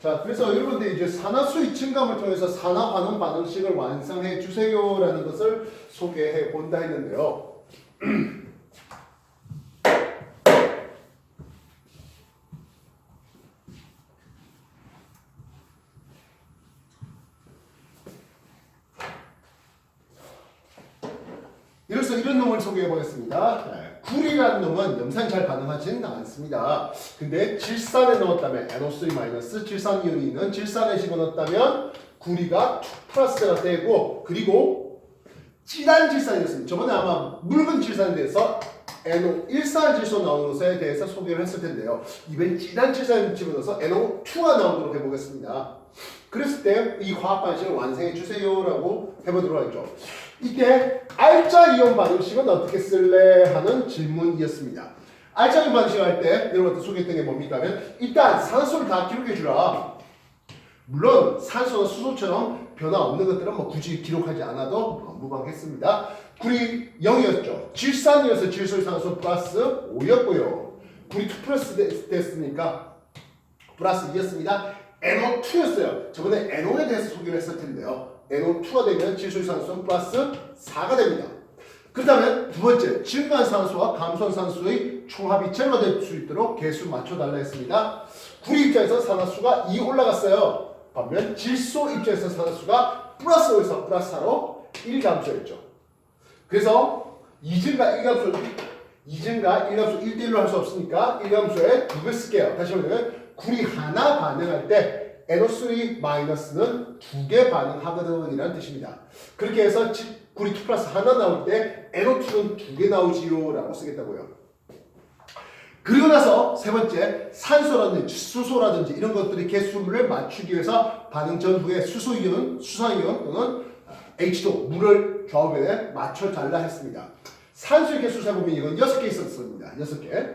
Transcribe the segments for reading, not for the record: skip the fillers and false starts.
자, 그래서 여러분들 이제 산화수의 증감을 통해서 산화 반응 반응식을 완성해 주세요라는 것을 소개해 본다 했는데요. 그래서 이런 놈을 소개해 보겠습니다. 구리라는 놈은 염산이 잘 반응하지는 않습니다. 근데 질산에 넣었다면 NO3- 질산이온이 있는 질산에 집어넣었다면 구리가 2 플러스가 되고, 그리고 찌단 질산이 됐습니다. 저번에 아마 묽은 질산에 대해서 NO1산질소 나오는 것에 대해서 소개를 했을 텐데요. 이번 찌단 질산을 집어넣어서 NO2가 나오도록 해보겠습니다. 그랬을 때 이 화학 반응식을 완성해 주세요라고 해보도록 하죠. 이때 알짜 이온 반응식은 어떻게 쓸래 하는 질문이었습니다. 알짜 이온 반응식 할 때 여러분한테 소개했던 게 뭡니까 하면, 일단 산소를 다 기록해 주라. 물론 산소나 수소처럼 변화 없는 것들은 뭐 굳이 기록하지 않아도 무방했습니다. 구리 0이었죠. 질산이어서 질소산소 플러스 5였고요. 구리 2 플러스 됐으니까 플러스 2였습니다. NO2였어요. 저번에 NO에 대해서 소개를 했을 텐데요. NO2가 되면 질소산소 플러스 4가 됩니다. 그렇다면 두 번째, 증가한 산소와 감소한 산소의 총합이 제로가 될 수 있도록 개수 맞춰달라 했습니다. 구리 입장에서 산화수가 2 올라갔어요. 반면 질소 입장에서 산화수가 플러스 5에서 플러스 4로 1 감소했죠. 그래서 2증가 1감소 1대1로 할 수 없으니까 1감소에 2배 쓸게요. 다시 말하면 구리 하나 반응할 때 NO3- 는 2개 반응하거든 이라는 뜻입니다. 그렇게 해서 구리 2 플러스 하나 나올 때 NO2는 2개 나오지요 라고 쓰겠다고요. 그리고 나서 세 번째, 산소라든지 수소라든지 이런 것들의 개수를 맞추기 위해서 반응 전후에 수소이온, 수산이온 또는 H2O, 물을 조합에 맞춰 달라 했습니다. 산소의 개수 세보면 이건 6개 있었습니다. 6개.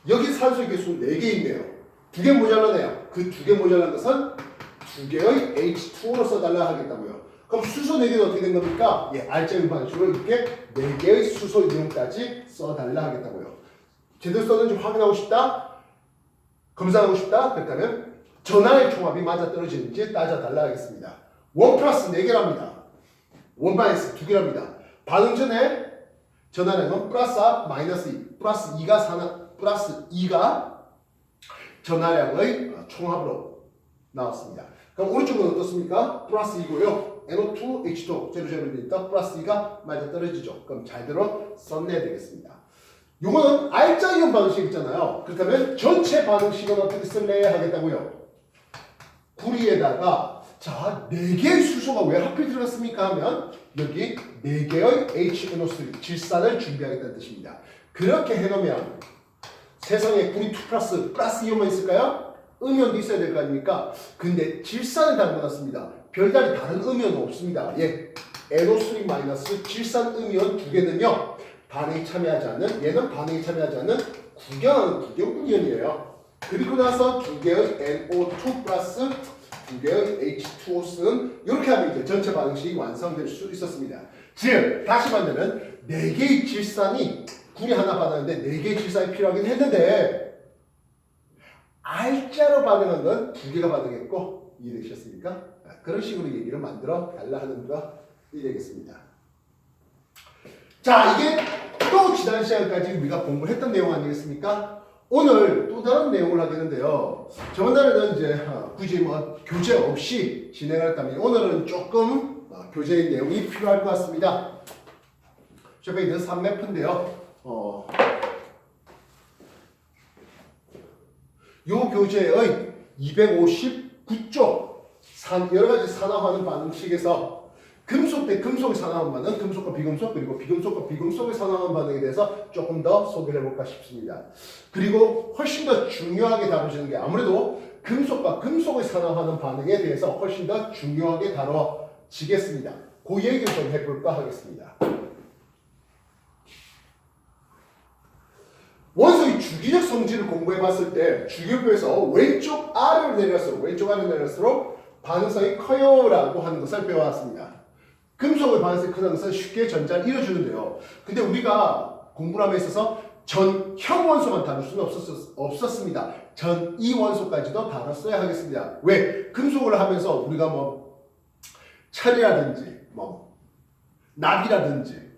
여기 산소의 개수 4개 있네요. 2개 모자라네요. 그 2개 모자란 것은 2개의 H2O로 써달라 하겠다고요. 그럼 수소 4개는 어떻게 된 겁니까? 예, 알짜인 방식으로 이렇게 4개의 수소 이온까지 써달라 하겠다고요. 제대로 썼는지 확인하고 싶다? 검사하고 싶다? 그렇다면 전하의 총합이 맞아떨어지는지 따져달라 하겠습니다. 1 플러스 4개랍니다. 1 마이너스 2개랍니다. 반응 전에 전하량은 플러스 마이너스 2, 플러스 2가 전하량의 총합으로 나왔습니다. 그럼 오른쪽은 어떻습니까? 플러스 2고요. NO2, H2O, 제로제로니까 플러스 2가 맞아떨어지죠. 그럼 잘대로 써내야 되겠습니다. 요거는 알짜 이온 반응식 있잖아요. 그렇다면 전체 반응식은 어떻게 쓸래 하겠다고요. 구리에다가 자 4개의 수소가 왜 하필 들어갔습니까 하면 여기 4개의 HNO3 질산을 준비하겠다는 뜻입니다. 그렇게 해놓으면 세상에 구리 2 플러스 이온만 있을까요? 음이온도 있어야 될 거 아닙니까? 근데 질산을 담궈놨습니다. 별다른 다른 음이온은 없습니다. 예, NO3- 질산 음이온 2개는요 반응에 참여하지 않는, 얘는 반응에 참여하지 않는 구경하는 구경 이온이에요. 그리고 나서 2개의 NO2 플러스 2개의 H2O 쓰는 이렇게 하면 이제 전체 반응식이 완성될 수 있었습니다. 즉 다시 말하면 4개의 질산이 구리 하나 반응하는데 4개의 질산이 필요하긴 했는데 알짜로 반응한 건 2개가 반응했고 이해되셨습니까? 그런 식으로 얘기를 만들어 달라 하는 거 이해되겠습니다. 자, 이게 또 지난 시간까지 우리가 공부를 했던 내용 아니겠습니까? 오늘 또 다른 내용을 하겠는데요. 저번 달에는 이제 굳이 뭐 교재 없이 진행을 했다면 오늘은 조금 교재의 내용이 필요할 것 같습니다. 옆에 있는 3매프인데요. 요 교재의 259쪽 여러 가지 산화하는 반응식에서 금속 대 금속의 산화하는 반응, 금속과 비금속, 그리고 비금속과 비금속의 산화하는 반응에 대해서 조금 더 소개를 해볼까 싶습니다. 그리고 훨씬 더 중요하게 다루시는 게 아무래도 금속과 금속의 산화하는 반응에 대해서 훨씬 더 중요하게 다뤄지겠습니다. 그 얘기를 좀 해볼까 하겠습니다. 원소의 주기적 성질을 공부해봤을 때 주기율표에서 왼쪽 아래로 내릴수록 반응성이 커요라고 하는 것을 배워왔습니다. 금속의 반응성이 크다는 것은 쉽게 전자를 잃어주는데요. 근데 우리가 공부를 함에 있어서 전형 원소만 다룰 수는 없었습니다. 전 이원소까지도 다뤘어야 하겠습니다. 왜? 금속을 하면서 우리가 뭐 철이라든지 뭐 납이라든지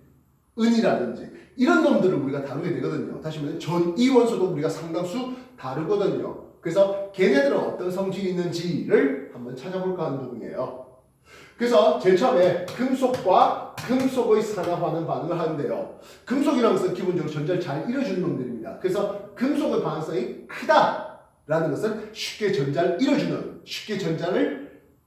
은이라든지 이런 놈들을 우리가 다루게 되거든요. 다시 말해 전 이원소도 우리가 상당수 다루거든요. 그래서 걔네들은 어떤 성질이 있는지를 한번 찾아볼까 하는 부분이에요. 그래서 제일 처음에 금속과 금속의 산화하는 반응을 하는데요. 금속이라는 것은 기본적으로 전자를 잘 이뤄주는 놈들입니다. 그래서 금속의 반응성이 크다라는 것은 쉽게 전자를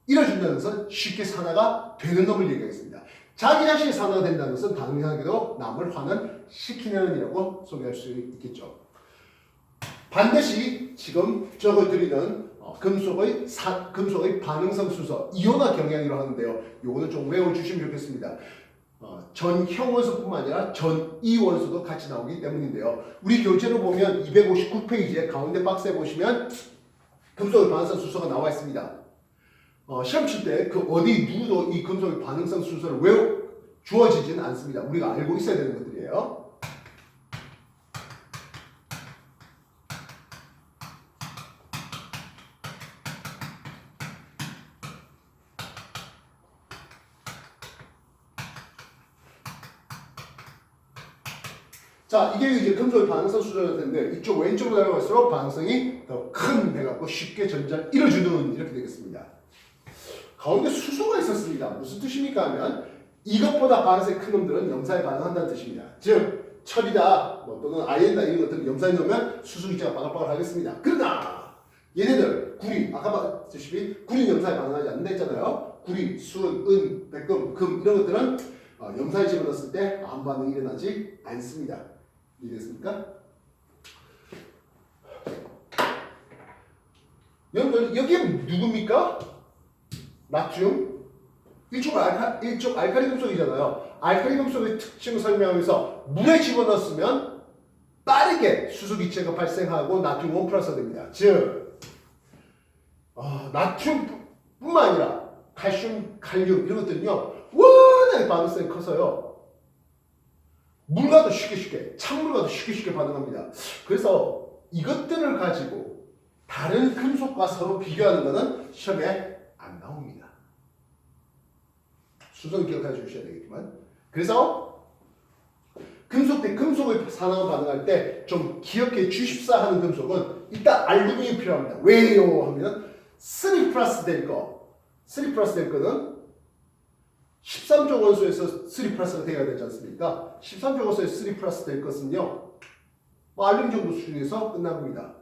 이뤄준다는 것은 쉽게 산화가 되는 놈을 얘기하겠습니다. 자기 자신이 산화가 된다는 것은 당연하게도 남을 환원시키는 이라고 소개할 수 있겠죠. 반드시 지금 적어드리는 금속의 반응성 순서 이온화 경향이라고 하는데요. 요거는 좀 외워주시면 좋겠습니다. 전형 원소뿐만 아니라 전 이원소도 같이 나오기 때문인데요. 우리 교재로 보면 259페이지에 가운데 박스에 보시면 금속의 반응성 순서가 나와 있습니다. 시험 칠 때 그 어디 누구도 이 금속의 반응성 순서를 주어지지는 않습니다. 우리가 알고 있어야 되는 것들이에요. 자, 이게 이제 금속의 반응성 수준일 텐데 이쪽 왼쪽으로 내려갈수록 반응성이 더 큰 돼갖고 쉽게 전자를 이뤄주는 이렇게 되겠습니다. 가운데 수소가 있었습니다. 무슨 뜻입니까 하면 이것보다 반응성이 큰 놈들은 염사에 반응한다는 뜻입니다. 즉 철이다 또는 아연이다 이런 것들을 염사에 넣으면 수소기체가 바글바글 하겠습니다. 그러나 얘네들 구리 아까 봤듯이 구리는 염사에 반응하지 않는다 했잖아요. 구리, 순, 은, 백금, 금 이런 것들은 염사에 집어넣었을 때 아무 반응이 일어나지 않습니다. 이해됐습니까? 여러분들 여기에 누굽니까? 나트륨? 일종 알칼리 금속이잖아요. 알칼리 금속의 특징을 설명하면서 물에 집어넣었으면 빠르게 수소기체가 발생하고 나트륨 1+가 됩니다. 즉 나트륨뿐만 아니라 칼슘, 칼륨 이런 것들은요 워낙에 반응성이 커서요 물과도 쉽게 찬물과도 쉽게 반응합니다. 그래서 이것들을 가지고 다른 금속과 서로 비교하는 것은 시험에 안 나옵니다. 순서는 기억해 주셔야 되겠지만 그래서 금속 대 금속의 산화가 반응할 때 좀 기억해 주십사 하는 금속은 일단 알루미늄이 필요합니다. 왜요? 하면 3 플러스 될 거는 13조 원소에서 3 플러스가 되어야 되지 않습니까? 13조 원소에서 3 플러스 될 것은요 알루미늄 정도 수준에서 끝납니다.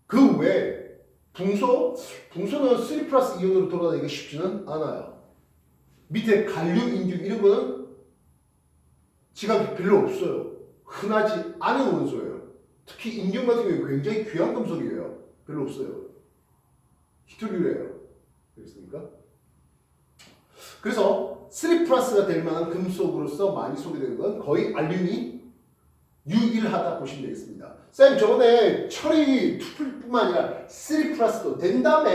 그 외에 붕소는 3 플러스 이온으로 돌아다니기가 쉽지는 않아요. 밑에 갈륨, 인듐 이런 거는 지각이 별로 없어요. 흔하지 않은 원소예요. 특히 인듐 같은 경우에 굉장히 귀한 금속이에요. 별로 없어요. 히토류예요. 그렇습니까? 그래서 3 플러스가 될 만한 금속으로서 많이 소개되는 건 거의 알륨이 유일하다 보시면 되겠습니다. 쌤 저번에 철이 2뿐만 아니라 3 플러스도 된다며.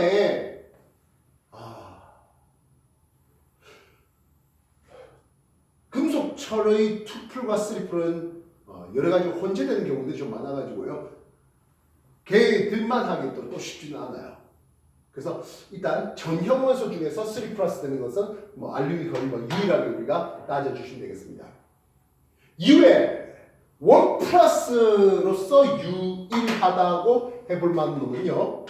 금속 철의 2풀과 3풀은 여러 가지 혼재되는 경우들이 좀 많아가지고요. 걔들만 하기 또 쉽지는 않아요. 그래서 일단 전형 원소 중에서 3 플러스 되는 것은 알륨이 거의 유일하게 우리가 따져주시면 되겠습니다. 이외에 1 플러스로서 유일하다고 해볼 만한 놈은요.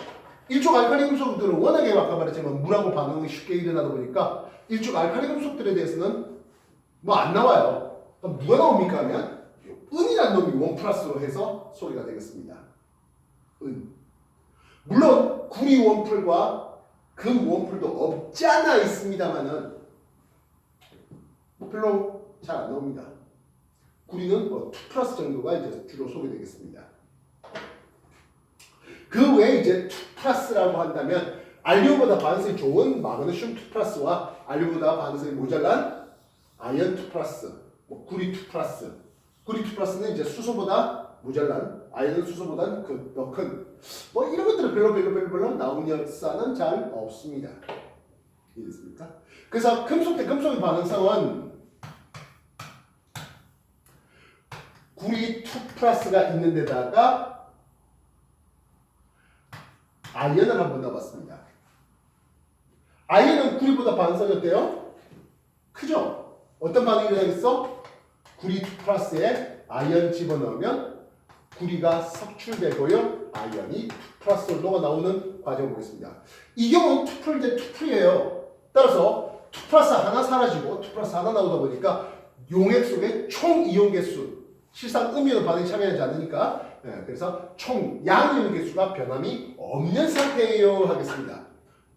일종 알칼리 금속들은 워낙에 아까 말했지만 물하고 반응이 쉽게 일어나다 보니까 일종 알칼리 금속들에 대해서는 안 나와요. 그럼 누가 나옵니까 하면 은이라는 놈이 1 플러스로 해서 소리가 되겠습니다. 은. 물론 구리 원풀과 금 원풀도 없지 않아 있습니다만은 별로 잘 안 나옵니다. 구리는 2 플러스 정도가 이제 주로 소개되겠습니다. 그 외에 이제 2 플러스라고 한다면 알륨보다 반응성이 좋은 마그네슘 2 플러스와 알륨보다 반응성이 모자란 아연 2 플러스, 구리 2 플러스. 구리 2 플러스는 이제 수소보다 모자란, 아연은 수소보다 더 큰. 이런 것들은 별로 나온 역사는 잘 없습니다. 이해됐습니까? 그래서 금속 대 금속의 반응성은 구리 2 플러스가 있는 데다가 아이언을 한번 넣어봤습니다. 아이언은 구리보다 반응성이 어때요? 크죠? 어떤 반응이 일어나겠어? 구리 2 플러스에 아이언 집어넣으면 구리가 석출되고요. 아이언이 2 플러스로 녹아나오는 과정을 보겠습니다. 이 경우는 2 플 대 2 플이에요. 따라서 2 플러스 하나 사라지고 2 플러스 하나 나오다 보니까 용액 속의 총 이온 개수, 실상 음이온 반응에 참여하지 않으니까 그래서 총 양이온 개수가 변함이 없는 상태예요 하겠습니다.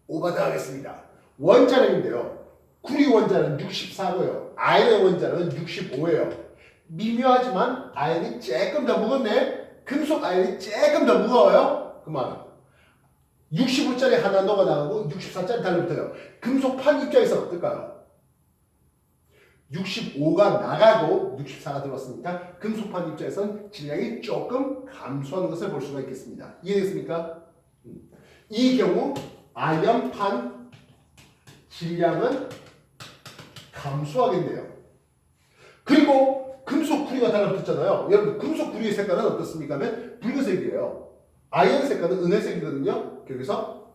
오버드 하겠습니다. 원자량인데요. 구리 원자는 64고요. 아연의 원자는 65예요. 미묘하지만 아연이 조금 더 무겁네. 금속 아연이 조금 더 무거워요. 그 말은 65짜리 하나 녹아나가고 64짜리 달라붙어요. 금속판 입장에서 어떨까요? 65가 나가고 64가 들어왔으니까 금속판 입장에서는 질량이 조금 감소하는 것을 볼 수가 있겠습니다. 이해됐습니까? 이 경우 아연판 질량은 감소하겠네요. 그리고 금속 구리가 달라붙었잖아요. 여러분 금속 구리의 색깔은 어떻습니까? 하면 붉은색이에요. 아연 색깔은 은혜색이거든요. 여기서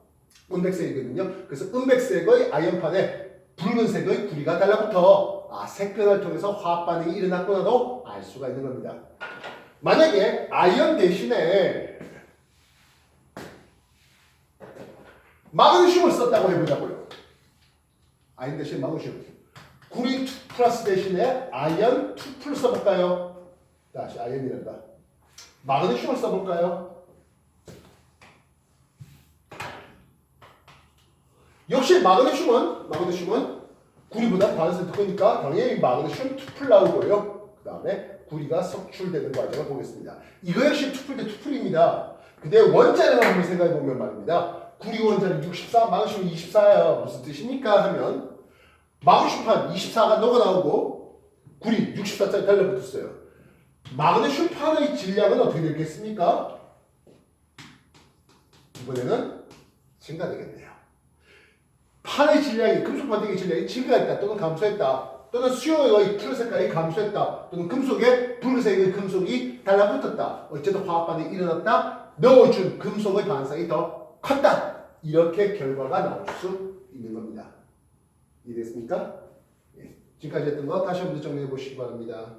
은백색이거든요. 그래서 은백색의 아연판에 붉은색의 구리가 달라붙어 색변을 통해서 화학 반응이 일어났구나도 알 수가 있는 겁니다. 만약에 아연 대신에 마그네슘을 썼다고 해보자고요. 아연 대신 마그네슘. 구리 2 플러스 대신에 아연 2 플 써볼까요? 다시 아연이란다. 마그네슘을 써볼까요? 역시 마그네슘은 구리보다 반응성이 더 크니까 당연히 마그네슘 2 플 나오고요. 그 다음에 구리가 석출되는 과정을 보겠습니다. 이거 역시 2 플 대 2 플입니다. 근데 원자량을 한번 생각해 보면 말입니다. 구리 원자는 64, 마그네슘 24예요. 무슨 뜻입니까? 하면 마그네슘판 24가 녹아나오고 구리 64짜리 달라붙었어요. 마그네슘판의 질량은 어떻게 되겠습니까? 이번에는 증가되겠네요. 판의 질량이, 금속판 등의 질량이 증가했다 또는 감소했다 또는 수용의 푸른색깔이 감소했다 또는 금속에 붉은색의 금속이 달라붙었다. 어쨌든 화학 반응이 일어났다. 넣어준 금속의 반응성이 더 컸다. 이렇게 결과가 나올 수 있는 겁니다. 이해됐습니까? 예. 지금까지 했던 거 다시 한번 정리해 보시기 바랍니다.